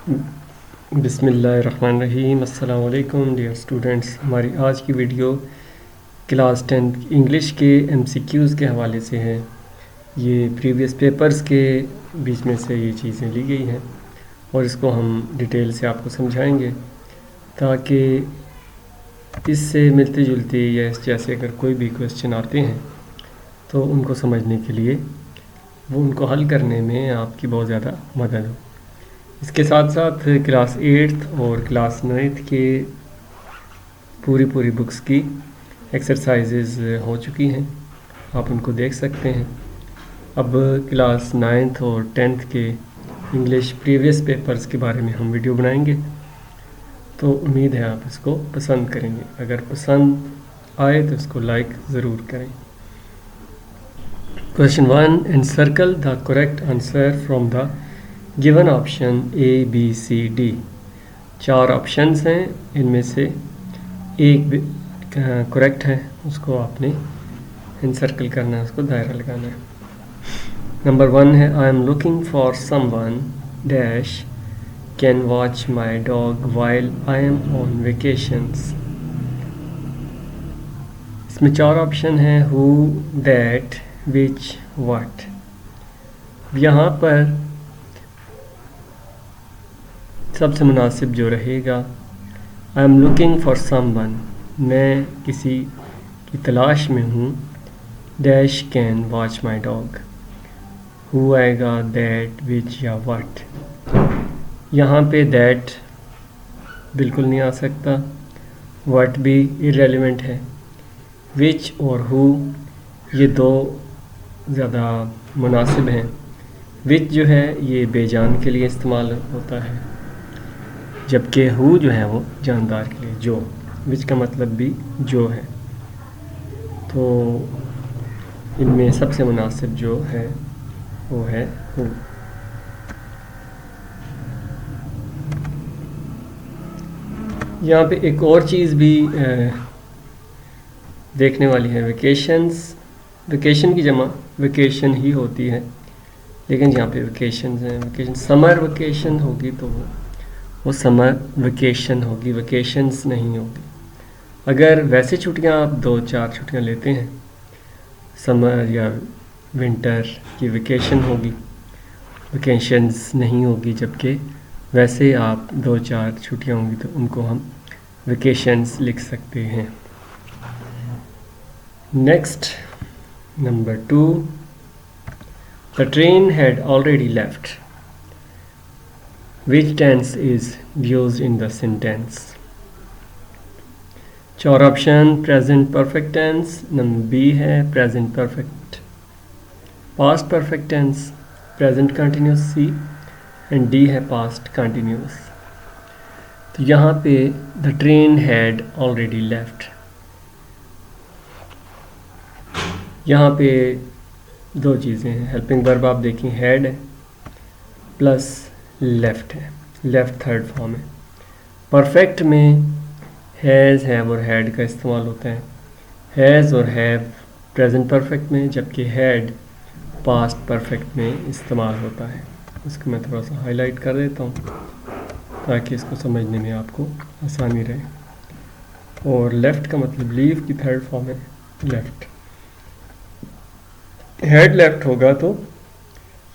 बिस्मिल्लाहिर्रहमानिर्रहीम। अस्सलाम वालेकुम डियर स्टूडेंट्स। हमारी आज की वीडियो क्लास 10 इंग्लिश के एमसीक्यूज़ के हवाले से है। ये प्रीवियस पेपर्स के बीच में से ये चीज़ें ली गई हैं और इसको हम डिटेल से आपको समझाएंगे ताकि इससे मिलती जुलती या इस जैसे अगर कोई भी क्वेश्चन आते हैं तो उनको समझने के लिए वो उनको हल करने में आपकी बहुत ज़्यादा मदद हो। इसके साथ साथ क्लास 8th और क्लास 9th के पूरी बुक्स की एक्सरसाइजेज हो चुकी हैं, आप उनको देख सकते हैं। अब क्लास 9th और 10th के इंग्लिश प्रीवियस पेपर्स के बारे में हम वीडियो बनाएंगे, तो उम्मीद है आप इसको पसंद करेंगे। अगर पसंद आए तो इसको लाइक ज़रूर करें। Question 1, encircle the correct answer from the given option A B C D. 4 options हैं, इनमें से एक करेक्ट है, उसको आपने एनसर्कल करना है, उसको दायरा लगाना है। नंबर 1 है, I am looking for someone dash can watch my dog while I am on vacations. इसमें 4 ऑप्शन हैं, हु, दैट, विच, व्हाट। यहाँ पर सबसे मुनासिब जो रहेगा, I am looking for someone, मैं किसी की तलाश में हूँ, dash can watch my dog, who आएगा, दैट, विच या व्हाट। यहाँ पे दैट बिल्कुल नहीं आ सकता, व्हाट भी इररेलेवेंट है, विच और हु ये दो ज़्यादा मुनासिब हैं। विच जो है ये बेजान के लिए इस्तेमाल होता है, जबकि हु जो है वो जानदार के लिए, जो। विच का मतलब भी जो है। तो इनमें सबसे मुनासिब जो है वो है हु। यहाँ पे एक और चीज़ भी देखने वाली है, वेकेशंस। वेकेशन की जमा वेकेशन ही होती है, लेकिन यहाँ पे वेकेशंस हैं। वेकेशन समर वेकेशन होगी तो वो समर वेकेशन होगी, वेकेशंस नहीं होगी। अगर वैसे छुट्टियां आप 2-4 छुट्टियां लेते हैं, समर या विंटर की वेकेशन होगी, वेकेशंस नहीं होगी। जबकि वैसे आप 2-4 छुट्टियां होंगी तो उनको हम वेकेशंस लिख सकते हैं। Next, number 2, the train had already left. Which tense is used in the sentence? 4 option, present perfect tense, number B है present perfect past perfect tense, present continuous C, and D है past continuous. तो यहाँ पे the train had already left, यहाँ पे 2 चीज़ें हैं। Helping verb आप देखें, हैड है प्लस लेफ्ट है, लेफ्ट थर्ड फॉर्म है। परफेक्ट में हैज़, हैव और हैड का इस्तेमाल होता है। हैज़ और हैव प्रेजेंट परफेक्ट में, जबकि हैड पास्ट परफेक्ट में इस्तेमाल होता है। इसको मैं थोड़ा सा हाईलाइट कर देता हूँ ताकि इसको समझने में आपको आसानी रहे। और लेफ़्ट का मतलब लीव की थर्ड फॉर्म है लेफ़्ट। हैड लेफ्ट होगा तो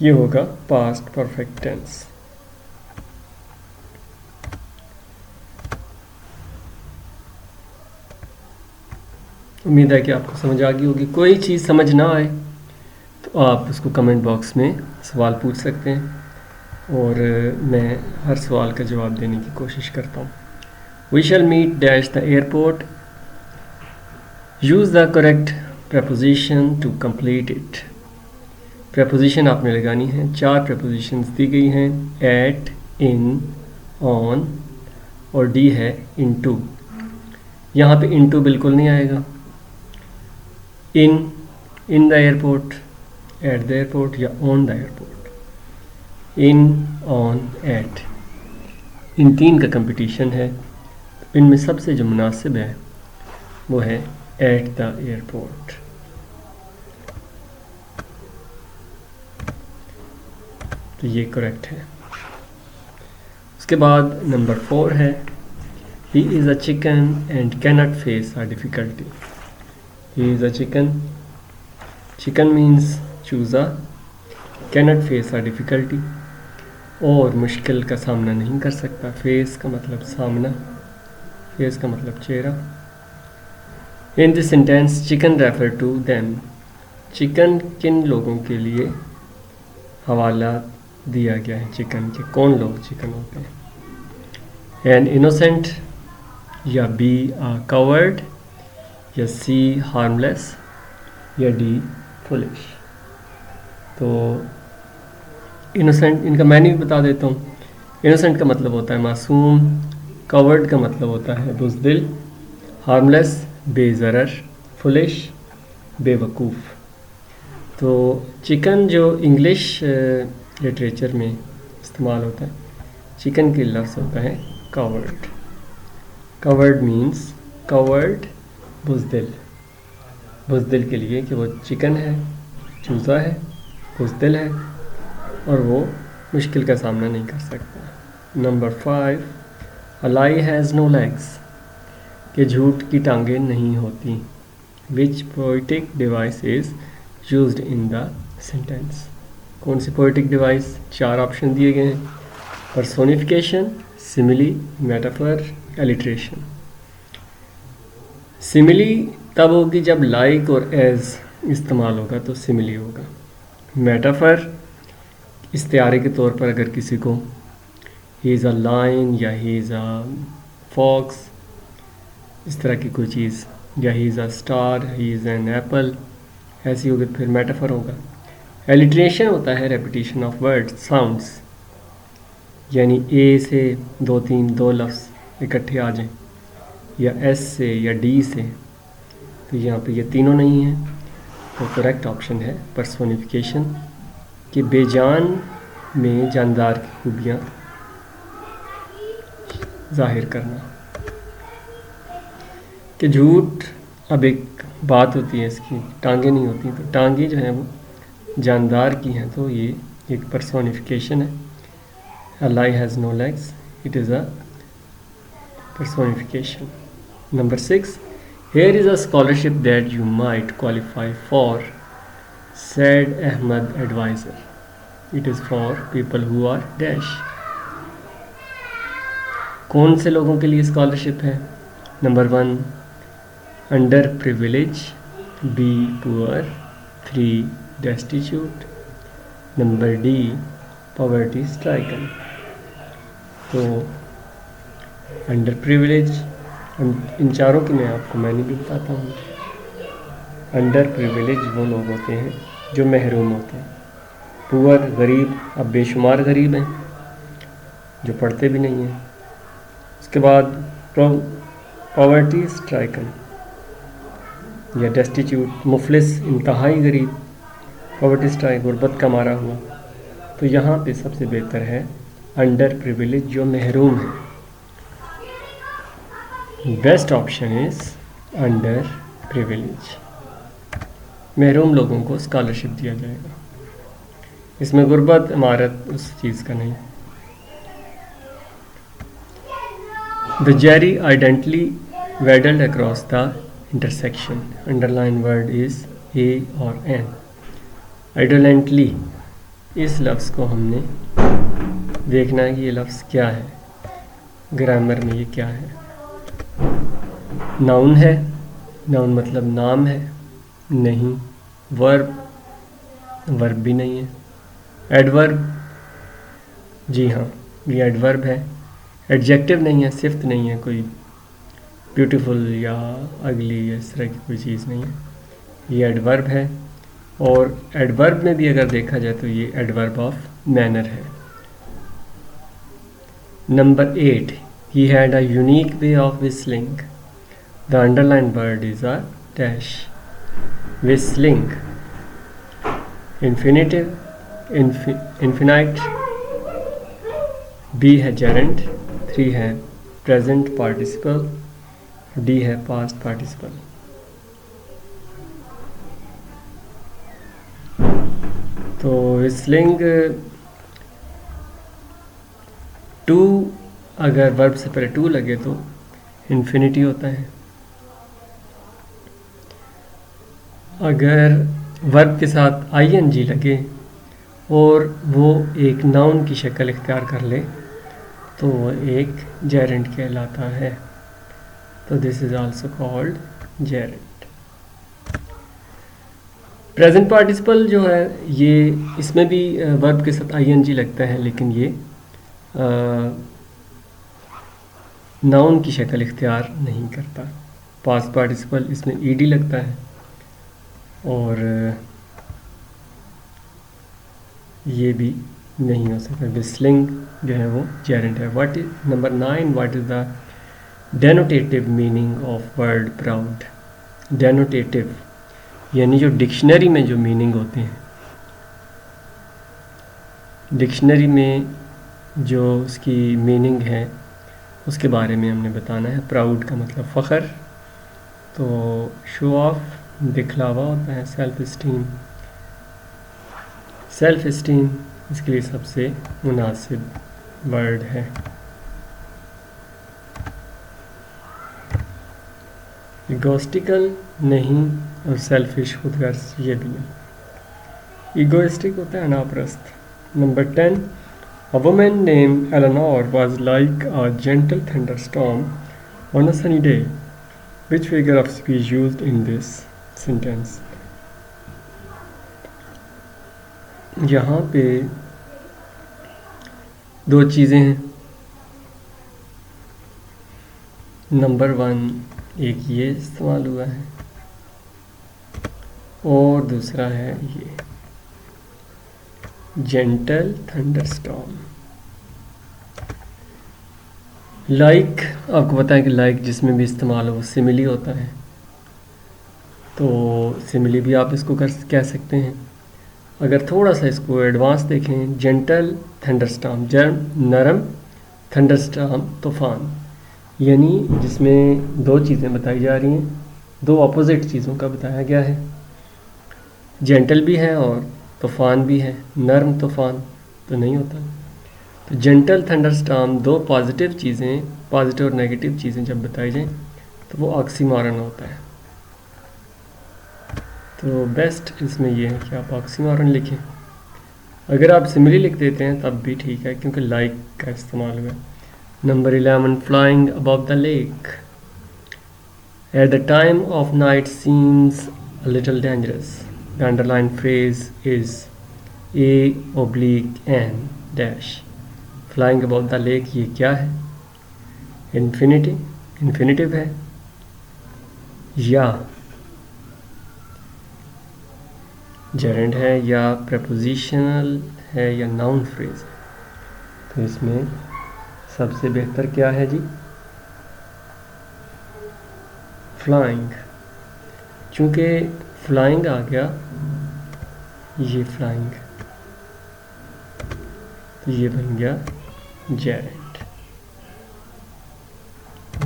ये होगा पास्ट परफेक्ट टेंस। उम्मीद है कि आपको समझ आ गई होगी। कोई चीज़ समझ ना आए तो आप उसको कमेंट बॉक्स में सवाल पूछ सकते हैं और मैं हर सवाल का जवाब देने की कोशिश करता हूँ। We shall meet dash the airport, use the correct preposition to complete it. Preposition आपने लगानी है, 4 प्रपोजिशंस दी गई हैं, एट, इन, ऑन और डी है इनटू। यहाँ पे इनटू बिल्कुल नहीं आएगा। In the airport, at the airport या on the airport. In, on, at, in 3 का कंपटीशन है। इनमें सबसे जो मुनासिब है वो है एट द एयरपोर्ट। तो ये करेक्ट है। उसके बाद नंबर 4 है he is a chicken and cannot face a difficulty. He is a chicken means चूज़ा, कैनॉट फेस अ डिफ़िकल्टी, और मुश्किल का सामना नहीं कर सकता। फेस का मतलब सामना, फेस का मतलब चेहरा। In this sentence chicken refer to them. Chicken किन लोगों के लिए हवाला दिया गया है? चिकन के कौन लोग चिकन होते हैं? एन इनोसेंट, या बी आ कवर्ड, या सी हार्मलेस, या डी फुलिश। तो इनोसेंट, इनका मैंने भी बता देता हूँ। इनोसेंट का मतलब होता है मासूम, कवर्ड का मतलब होता है बुज़दिल, हार्मलेस बेज़रर, फुलिश बेवकूफ़। तो चिकन जो इंग्लिश लिटरेचर में इस्तेमाल होता है, चिकन की लफ्ज़ होता है कवर्ड। कवर्ड मीन्स कवर्ड, बुज़दिल, बुज़दिल के लिए कि वो चिकन है, चूज़ा है, बुज़दिल है और वो मुश्किल का सामना नहीं कर सकता। Number 5, a lie has no legs, कि झूठ की टांगें नहीं होती। Which poetic device is used in the sentence. कौन सी पोइटिक डिवाइस? 4 ऑप्शन दिए गए हैं, personification, simile, metaphor, alliteration. Simile तब होगी जब लाइक और एज इस्तेमाल होगा तो सिमिली होगा। मेटाफर इस्तिआरे के तौर पर अगर किसी को ही इज़ अ लाइन या ही इज़ अ फॉक्स, इस तरह की कोई चीज़, या ही is a star, he is an apple, ऐसी होगी फिर मेटाफर होगा। एलिट्रेशन होता है रेपिटेशन ऑफ वर्ड्स, साउंड्स, यानी ए से 2 लफ्ज़ इकट्ठे आ जाएं, या एस से या डी से। तो यहाँ पे ये तीनों नहीं है, तो करेक्ट ऑप्शन है पर्सोनिफिकेशन, कि बेजान में जानदार की खूबियाँ जाहिर करना। कि झूठ, अब एक बात होती है इसकी, टांगें नहीं होती, तो टांगें जो हैं वो जानदार की हैं, तो ये एक पर्सोनिफिकेशन है। A lie has no legs, it is a personification. Number 6, here is a scholarship that you might qualify for, said Ahmed advisor. It is for people who are dash. कौन से लोगों के लिए स्कॉलरशिप है? Number 1, under privilege, be poor, 3 destitute, number D poverty stricken. तो under privilege, इन चारों की मैं आपको मैंने भी बताता हूँ। अंडर प्रिविलेज वो लोग होते हैं जो महरूम होते हैं। पुअर, गरीब, अब बेशुमार गरीब हैं जो पढ़ते भी नहीं हैं। उसके बाद पॉवर्टी स्ट्राइकन या डेस्टिट्यूट, मुफलिस, इंतहाई गरीब, पॉवर्टी स्ट्राइक, गुर्बत का मारा हुआ। तो यहाँ पे सबसे बेहतर है अंडर प्रिविलेज जो महरूम है। Best option is under privilege. महरूम लोगों को स्कॉलरशिप दिया जाएगा, इसमें गुर्बत, इमारत उस चीज़ का नहीं। The Jerry ardently waddled across the intersection, underline word is a और एन। आइडेंटली, इस लफ्ज़ को हमने देखना है कि ये लफ्ज़ क्या है, ग्रामर में ये क्या है। नाउन है, नाउन मतलब नाम है, नहीं। वर्ब, वर्ब भी नहीं है। एडवर्ब, जी हाँ ये एडवर्ब है। एडजेक्टिव नहीं है, सिफ्त नहीं है, कोई ब्यूटीफुल या अगली या इस तरह की कोई चीज़ नहीं है, ये एडवर्ब है। और एडवर्ब में भी अगर देखा जाए तो ये एडवर्ब ऑफ मैनर है। Number 8, he had a unique way of whistling, the underline word is a dash. Whistling, infinitive, infinite, B है जेरेंट, 3 है प्रेजेंट पार्टिसिपल, डी है पास्ट पार्टिसिपल। तो विस्लिंग टू, अगर वर्ब से पहले टू लगे तो इन्फिनिटी होता है। अगर वर्ब के साथ आईएनजी लगे और वो एक नाउन की शक्ल इख्तियार कर ले तो वो एक जेरेंट कहलाता है। तो this is also called Geraint. Present participle जो है ये इसमें भी वर्ब के साथ आईएनजी लगता है, लेकिन ये नाउन की शक्ल इख्तियार नहीं करता। पास्ट पार्टिसिपल इसमें ईडी लगता है और ये भी नहीं हो सकता। विस्लिंग जो है वो जेरेंट है। What is number 9, what is the denotative meaning of word proud? Denotative यानी जो डिक्शनरी में जो मीनिंग होते हैं, डिक्शनरी में जो उसकी मीनिंग है उसके बारे में हमने बताना है। प्राउड का मतलब फ़ख्र, तो शो ऑफ दिखलावा होता है। सेल्फ इस्टीम, सेल्फ इस्टीम इसके लिए सबसे मुनासिब वर्ड है। इगोस्टिकल नहीं और सेल्फिश खुदगर्ज ये भी नहीं। इगोइस्टिक होता है अनापरस्त। Number 10, a woman named Eleanor was like a gentle thunderstorm on a sunny day. Which figure of speech used in this sentence? यहाँ पे दो चीज़ें हैं। नंबर 1 एक ये इस्तेमाल हुआ है और दूसरा है ये जेंटल थंडरस्टॉर्म। लाइक आपको पता है कि लाइक जिसमें भी इस्तेमाल हो वो सिमिली होता है, तो सिमिली भी आप इसको कह सकते हैं। अगर थोड़ा सा इसको एडवांस देखें, जेंटल थंडरस्टॉर्म नरम, थंडरस्टॉर्म तूफान, यानी जिसमें दो चीज़ें बताई जा रही हैं, दो अपोजिट चीज़ों का बताया गया है। जेंटल भी है और तूफ़ान भी है। नर्म तूफ़ान तो नहीं होता। तो जेंटल थंडरस्टॉर्म दो पॉजिटिव चीज़ें, पॉजिटिव और नेगेटिव चीज़ें जब बताई जाएं तो वो ऑक्सीमोरन होता है। तो बेस्ट इसमें ये है कि आप ऑक्सीमोरन लिखें। अगर आप सिमिली लिख देते हैं तब भी ठीक है, क्योंकि लाइक का इस्तेमाल हुआ। Number 11, flying above the lake at the time of night seems a little dangerous. The underlined phrase is A/N dash. Flying above the lake ये क्या है? इन्फिनिटिव है या जेरेंट है या प्रपोजिशनल है या नाउन फ्रेज है? तो इसमें सबसे बेहतर क्या है जी? फ्लाइंग। चूँकि फ्लाइंग आ गया, ये फ्लाइंग, तो ये बन गया जेरेंट।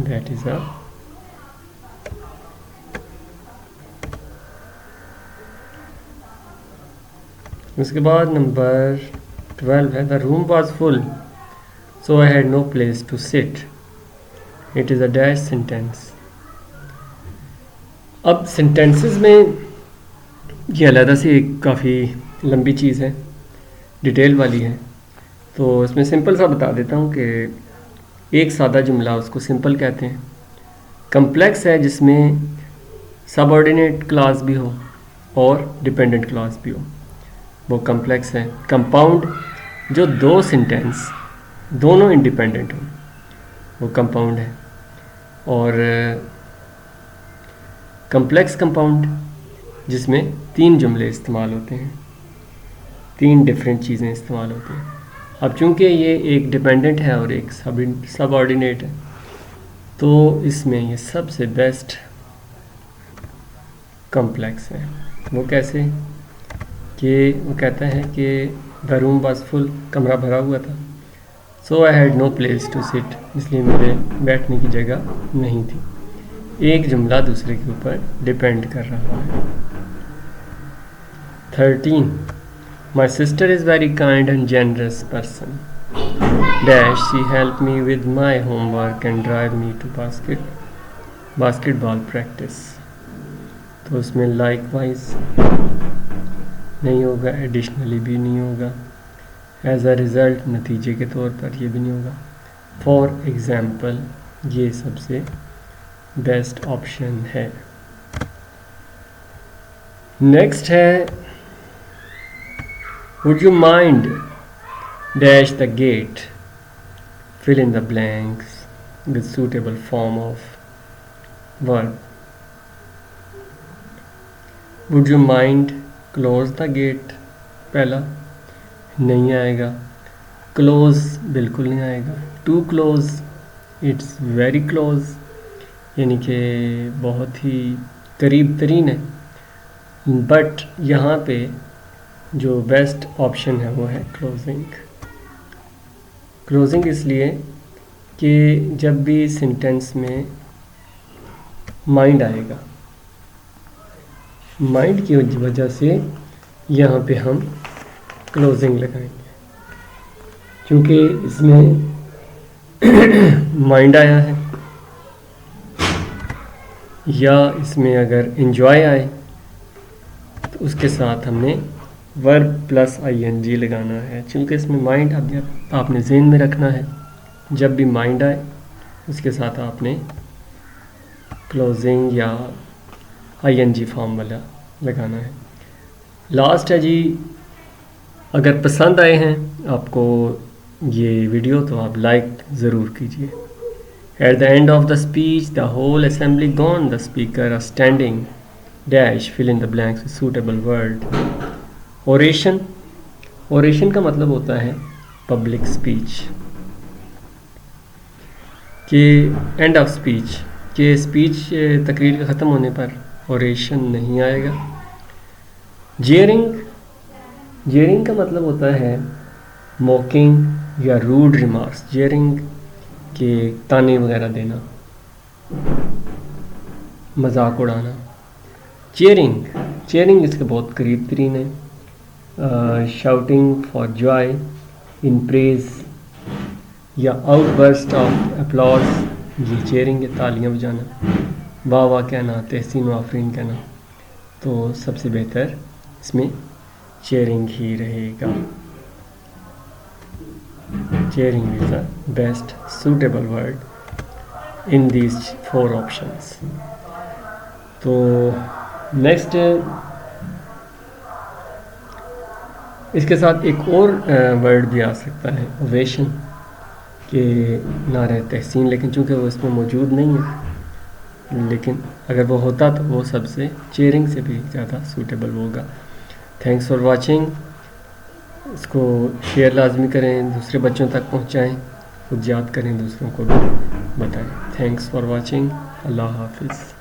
दैट इज अ उसके बाद नंबर 12 है, the room was full so I had no place to sit. It is a dash sentence. अब सेंटेंसेस में ये अलग से एक काफ़ी लंबी चीज़ है, डिटेल वाली है, तो इसमें सिंपल सा बता देता हूँ कि एक सादा जुमला उसको सिंपल कहते हैं। कम्प्लेक्स है जिसमें सबऑर्डिनेट क्लॉज भी हो और डिपेंडेंट क्लॉज भी हो, वो कम्प्लेक्स है। कंपाउंड जो दो सेंटेंस दोनों इंडिपेंडेंट हो वो कंपाउंड है। और कम्प्लेक्स कंपाउंड जिसमें 3 जुमले इस्तेमाल होते हैं, 3 डिफरेंट चीज़ें इस्तेमाल होती हैं। अब चूंकि ये एक डिपेंडेंट है और एक सबऑर्डिनेट है, तो इसमें ये सबसे बेस्ट कॉम्प्लेक्स है। वो कैसे कि वो कहता है कि द रूम वाज फुल, कमरा भरा हुआ था, so I had no place to sit, इसलिए मेरे बैठने की जगह नहीं थी। एक जुमला दूसरे के ऊपर डिपेंड कर रहा है। 13, my sister is very kind and generous person. Dash she help me with my homework and drive me to basketball practice. तो उसमें लाइकवाइज नहीं होगा, एडिशनली भी नहीं होगा, एज अ रिज़ल्ट नतीजे के तौर पर ये भी नहीं होगा, फॉर एग्ज़ाम्पल ये सबसे बेस्ट ऑप्शन है। नेक्स्ट है would you mind dash the gate, fill in the blanks with suitable form of verb. Would you mind close the gate? पहला नहीं आएगा, close बिल्कुल नहीं आएगा, too close, it's very close, यानी कि बहुत ही करीब तरीन है। बट यहाँ पे जो बेस्ट ऑप्शन है वो है क्लोजिंग। क्लोजिंग इसलिए कि जब भी सेंटेंस में माइंड आएगा, माइंड की वजह से यहाँ पे हम क्लोजिंग लगाएंगे, क्योंकि इसमें माइंड आया है, या इसमें अगर एंजॉय आए तो उसके साथ हमने वर्ब प्लस आईएनजी लगाना है। क्योंकि इसमें माइंड आपने ज़हन में रखना है, जब भी माइंड आए उसके साथ आपने क्लोजिंग या आईएनजी फॉर्म वाला लगाना है। लास्ट है जी, अगर पसंद आए हैं आपको ये वीडियो तो आप लाइक ज़रूर कीजिए। At the end of the speech the whole assembly gone, the speaker are standing dash fill in the blanks with suitable word. Oration, oration का मतलब होता है पब्लिक स्पीच, कि एंड ऑफ स्पीच, कि स्पीच तकरीर के ख़त्म होने पर ओरेशन नहीं आएगा। जेयरिंग, जेयरिंग का मतलब होता है मॉकिंग या रूड रिमार्क्स, जेयरिंग के ताने वगैरह देना, मजाक उड़ाना। चेयरिंग, चेयरिंग इसके बहुत करीब तरीन है। Shouting for joy in praise या आउटबर्स्ट ऑफ अपलॉज, ये चेयरिंग है, तालियां बजाना, वाह वाह कहना, तहसीन व आफरीन कहना। तो सबसे बेहतर इसमें चेयरिंग ही रहेगा। Cheering is the best suitable word in these 4 options. तो नेक्स्ट इसके साथ एक और वर्ड भी आ सकता है, ओवेशन, कि नारे तहसीन, लेकिन चूँकि वो इसमें मौजूद नहीं है, लेकिन अगर वो होता तो वो सबसे चेयरिंग से भी ज़्यादा सूटेबल होगा। Thanks for watching. इसको शेयर लाजमी करें, दूसरे बच्चों तक पहुँचाएँ, खुद याद करें, दूसरों को भी बताएं। Thanks for watching. अल्लाह हाफिज़।